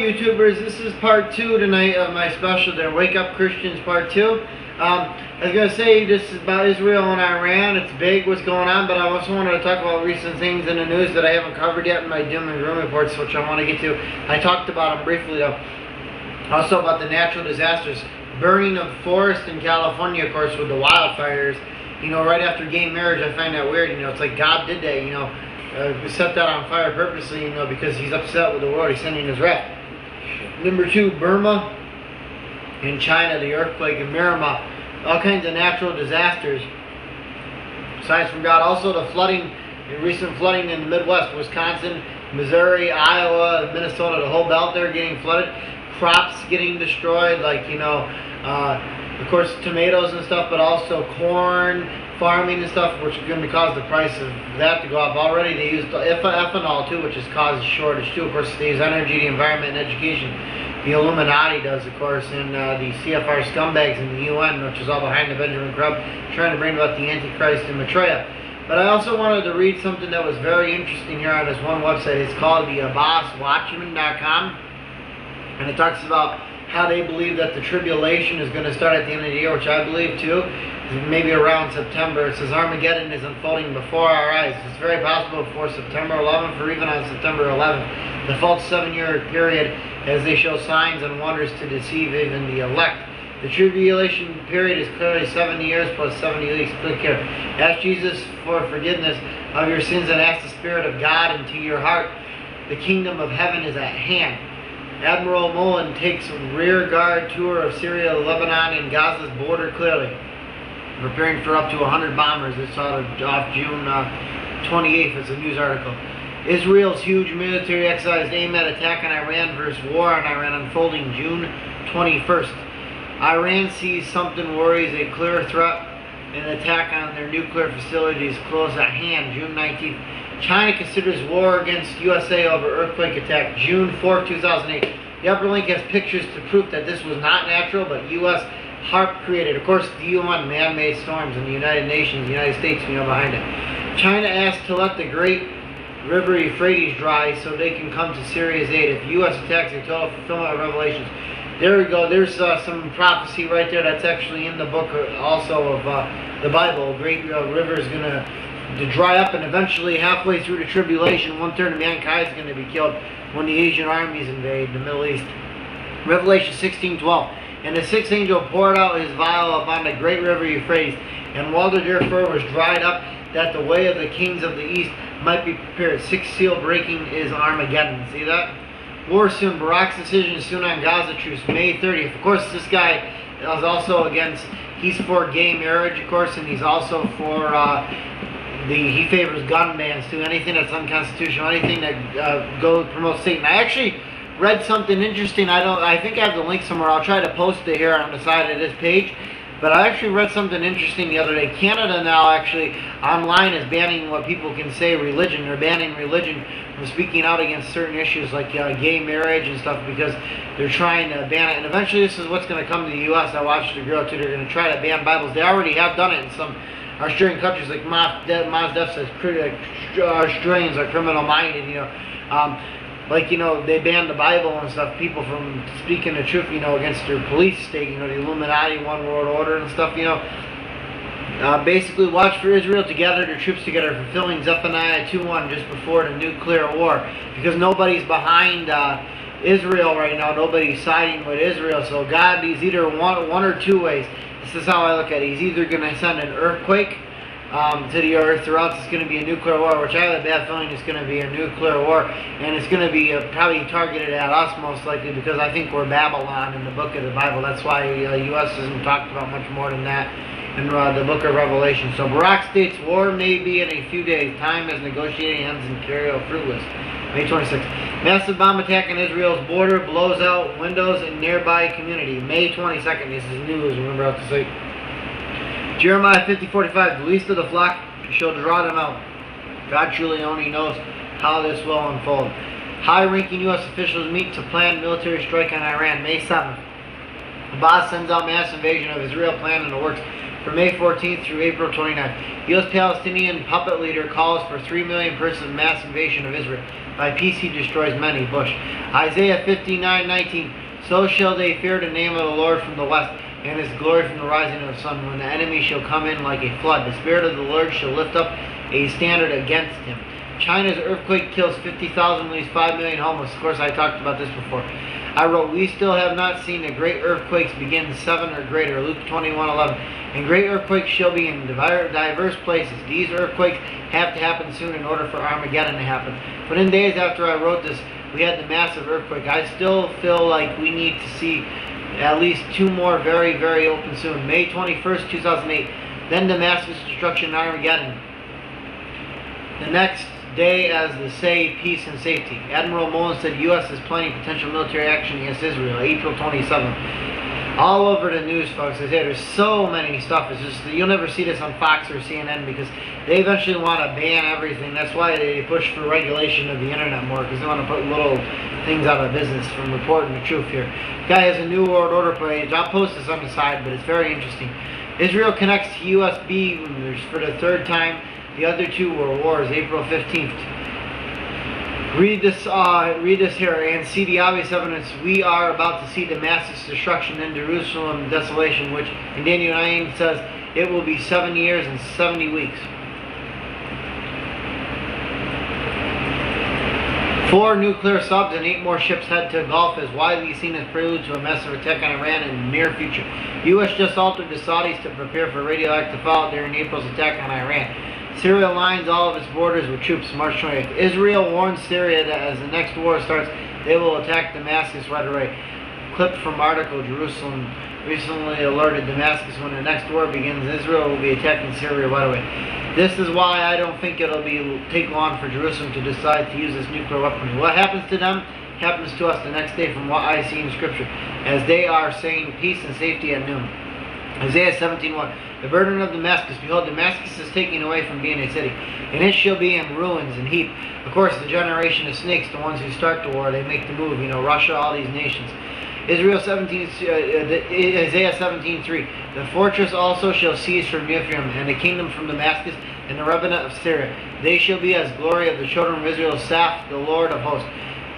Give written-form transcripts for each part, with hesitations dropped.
YouTubers, this is part 2 tonight of my special there, Wake Up Christians part 2. I was going to say this is about Israel and Iran. It's big what's going on, but I also wanted to talk about recent things in the news that I haven't covered yet in my doom and gloom reports, which I want to get to. I talked about them briefly though. Also about the natural disasters. Burning of forest in California, of course, with the wildfires. You know, right after gay marriage, I find that weird. You know, it's like God did that, you know. Set that on fire purposely, you know, because he's upset with the world. He's sending his wrath. Number 2, Burma in China, the earthquake in Remeber, all kinds of natural disasters. Aside from God, also the flooding, recent flooding in the Midwest, Wisconsin, Missouri, Iowa, Minnesota, the whole belt there getting flooded. Crops getting destroyed, like, you know, of course, tomatoes and stuff, but also corn, farming and stuff, which is going to cause the price of that to go up. Already they use ethanol too, which has caused a shortage too. Of course, they use energy, the environment, and education. The Illuminati does, of course, and the CFR scumbags in the UN, which is all behind the Benjamin Crumb, trying to bring about the antichrist and Maitreya. But I also wanted to read something that was very interesting here on this one website. It's called the AbbasWatchman.com, and it talks about how they believe that the tribulation is going to start at the end of the year, which I believe too, maybe around September. It says Armageddon is unfolding before our eyes. It's very possible before September 11th or even on September 11th. The false 7-year period as they show signs and wonders to deceive even the elect. The tribulation period is clearly 70 years plus 70 weeks. Click here. Ask Jesus for forgiveness of your sins and ask the Spirit of God into your heart. The kingdom of heaven is at hand. Admiral Mullen takes a rear guard tour of Syria, Lebanon, and Gaza's border clearly, preparing for up to 100 bombers. It's off June 28th. It's a news article. Israel's huge military exercise aimed at attack on Iran versus war on Iran unfolding June 21st. Iran sees something worries a clear threat. An attack on their nuclear facilities close at hand, June 19th. China considers war against USA over earthquake attack, June 4, 2008. The upper link has pictures to prove that this was not natural, but U.S. HARP created. Of course, the UN man-made storms in the United Nations, the United States, you know, behind it. China asked to let the great river Euphrates dry so they can come to Syria's aid. If U.S. attacks a total fulfillment of Revelations. There we go. There's some prophecy right there that's actually in the book also of the Bible. A great river is going to dry up, and eventually halfway through the tribulation, 1/3 of mankind is going to be killed when the Asian armies invade the Middle East. Revelation 16:12. And the sixth angel poured out his vial upon the great river Euphrates, and water therefore was dried up, that the way of the kings of the east might be prepared. Sixth seal breaking is Armageddon. See that? War soon. Barack's decision is soon on Gaza truce, May 30th. Of course, this guy is also against, he's for gay marriage, of course, and he's also for he favors gun bans too. Anything that's unconstitutional, anything that promotes Satan. I actually read something interesting. I think I have the link somewhere. I'll try to post it here on the side of this page. But I actually read something interesting the other day. Canada now actually online is banning what people can say religion. They're banning religion from speaking out against certain issues like gay marriage and stuff, because they're trying to ban it. And eventually this is what's going to come to the U.S. I watched a girl too. They're going to try to ban Bibles. They already have done it in some Australian countries, like Maz Def says, Australians are criminal-minded, you know. Like, you know, they banned the Bible and stuff, people from speaking the truth, you know, against their police state, you know, the Illuminati, One World Order and stuff, you know. Basically, watch for Israel to gather their troops together, fulfilling Zephaniah 2:1 just before the nuclear war, because nobody's behind Israel right now. Nobody's siding with Israel. So God is either one or two ways. This is how I look at it. He's either going to send an earthquake to the earth, or else it's going to be a nuclear war, which I have a bad feeling it's going to be a nuclear war, and it's going to be probably targeted at us most likely, because I think we're Babylon in the book of the Bible. That's why U.S. isn't talked about much more than that in the book of Revelation. So Barack states war may be in a few days. Time as negotiating ends and carry out fruitless. May 26th. Massive bomb attack on Israel's border blows out windows in nearby community. May 22nd. This is news. Remember how to say. Jeremiah 50:45. The least of the flock shall draw them out. God truly only knows how this will unfold. High-ranking U.S. officials meet to plan military strike on Iran. May 7th. Abbas sends out mass invasion of Israel plan in the works. from May 14th through April 29th. U.S. Palestinian puppet leader calls for 3 million person mass invasion of Israel. By peace he destroys many. Bush. Isaiah 59:19. So shall they fear the name of the Lord from the west, and his glory from the rising of the sun, when the enemy shall come in like a flood. The Spirit of the Lord shall lift up a standard against him. China's earthquake kills 50,000, leaves 5 million homeless. Of course, I talked about this before. I wrote, we still have not seen the great earthquakes begin 7 or greater, Luke 21:11. And great earthquakes shall be in diverse places. These earthquakes have to happen soon in order for Armageddon to happen. But in days after I wrote this, we had the massive earthquake. I still feel like we need to see at least 2 more very, very open soon. May 21st, 2008. Then the massive destruction in Armageddon. The next day as the say peace and safety. Admiral Mullen said U.S. is planning potential military action against Israel, April 27th. All over the news, folks. I say there's so many stuff. It's just you'll never see this on Fox or CNN because they eventually want to ban everything. That's why they push for regulation of the internet more, because they want to put little things out of business from reporting the truth here. Guy has a New World Order page. I'll post this on the side, but it's very interesting. Israel connects to USB routers for the 3rd time. The other 2 were wars, April 15th. Read this here and see the obvious evidence. We are about to see the massive destruction in Jerusalem, desolation, which in Daniel 9 says it will be 7 years and 70 weeks. 4 nuclear subs and 8 more ships head to Gulf is widely seen as prelude to a massive attack on Iran in the near future. U.S. just altered the Saudis to prepare for radioactive fallout during April's attack on Iran. Syria lines all of its borders with troops, March 28th. Israel warns Syria that as the next war starts, they will attack Damascus right away. Clip from article, Jerusalem recently alerted Damascus when the next war begins, Israel will be attacking Syria right away. This is why I don't think it'll take long for Jerusalem to decide to use this nuclear weaponry. What happens to them happens to us the next day from what I see in Scripture, as they are saying peace and safety at noon. Isaiah 17:1. The burden of Damascus. Behold, Damascus is taken away from being a city, and it shall be in ruins and heap. Of course, the generation of snakes, the ones who start the war, they make the move. You know, Russia, all these nations. Isaiah 17:3. The fortress also shall cease from Ephraim, and the kingdom from Damascus, and the remnant of Syria. They shall be as glory of the children of Israel, saith the Lord of hosts.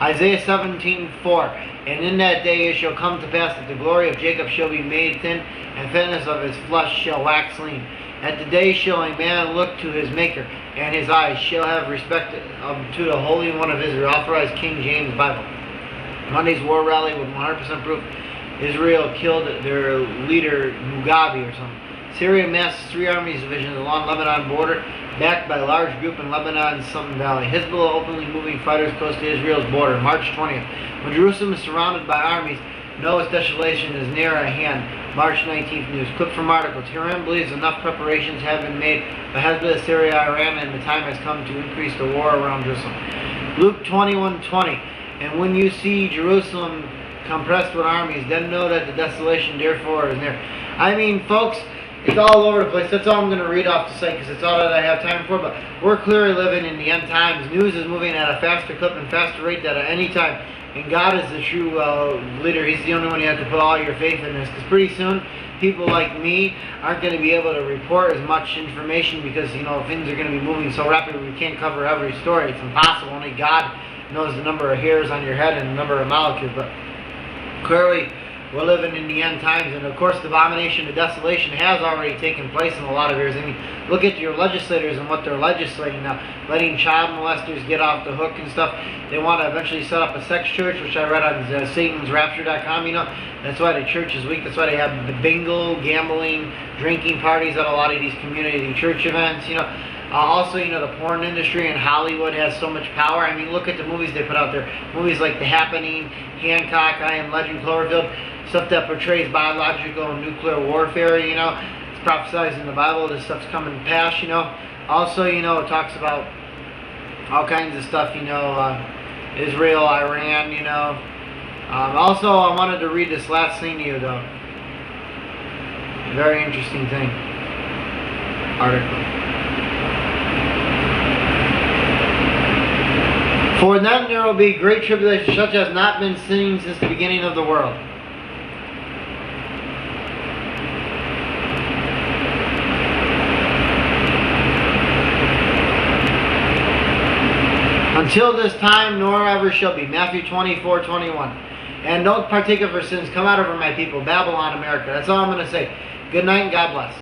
Isaiah 17:4. And in that day it shall come to pass that the glory of Jacob shall be made thin, and fatness of his flesh shall wax lean. At the day shall a man look to his Maker, and his eyes shall have respect to the Holy One of Israel. Authorized King James Bible. Monday's war rally with 100% proof. Israel killed their leader Mugabe or something. Syria masses 3 armies divisions along Lebanon border, backed by a large group in Lebanon's Sutton Valley. Hezbollah openly moving fighters close to Israel's border, March 20th. When Jerusalem is surrounded by armies, Noah's desolation is near at hand, March 19th news. Clip from article. Tehran believes enough preparations have been made by Hezbollah, Syria, Iran, and the time has come to increase the war around Jerusalem. Luke 21:20. And when you see Jerusalem compressed with armies, then know that the desolation therefore is near. I mean, folks, it's all over the place. That's all I'm going to read off the site because it's all that I have time for. But we're clearly living in the end times. News is moving at a faster clip and faster rate than at any time. And God is the true leader. He's the only one you have to put all your faith in this. Because pretty soon, people like me aren't going to be able to report as much information because, you know, things are going to be moving so rapidly we can't cover every story. It's impossible. Only God knows the number of hairs on your head and the number of molecules. But clearly, we're living in the end times, and of course the abomination of desolation has already taken place in a lot of areas. I mean, look at your legislators and what they're legislating now, letting child molesters get off the hook and stuff. They want to eventually set up a sex church, which I read on satansrapture.com, you know. That's why the church is weak. That's why they have the bingo, gambling, drinking parties at a lot of these community church events, you know. Also, you know, the porn industry in Hollywood has so much power. I mean, look at the movies they put out there. Movies like The Happening, Hancock, I Am Legend, Cloverfield. Stuff that portrays biological and nuclear warfare, you know. It's prophesied in the Bible. This stuff's coming to pass, you know. Also, you know, it talks about all kinds of stuff, you know, Israel, Iran, you know. Also, I wanted to read this last thing to you, though. Very interesting thing. Article. For them there will be great tribulation, such as not been seen since the beginning of the world. until this time, nor ever shall be. Matthew 24:21. And don't partake of her sins. Come out of her, my people. Babylon, America. That's all I'm going to say. Good night and God bless.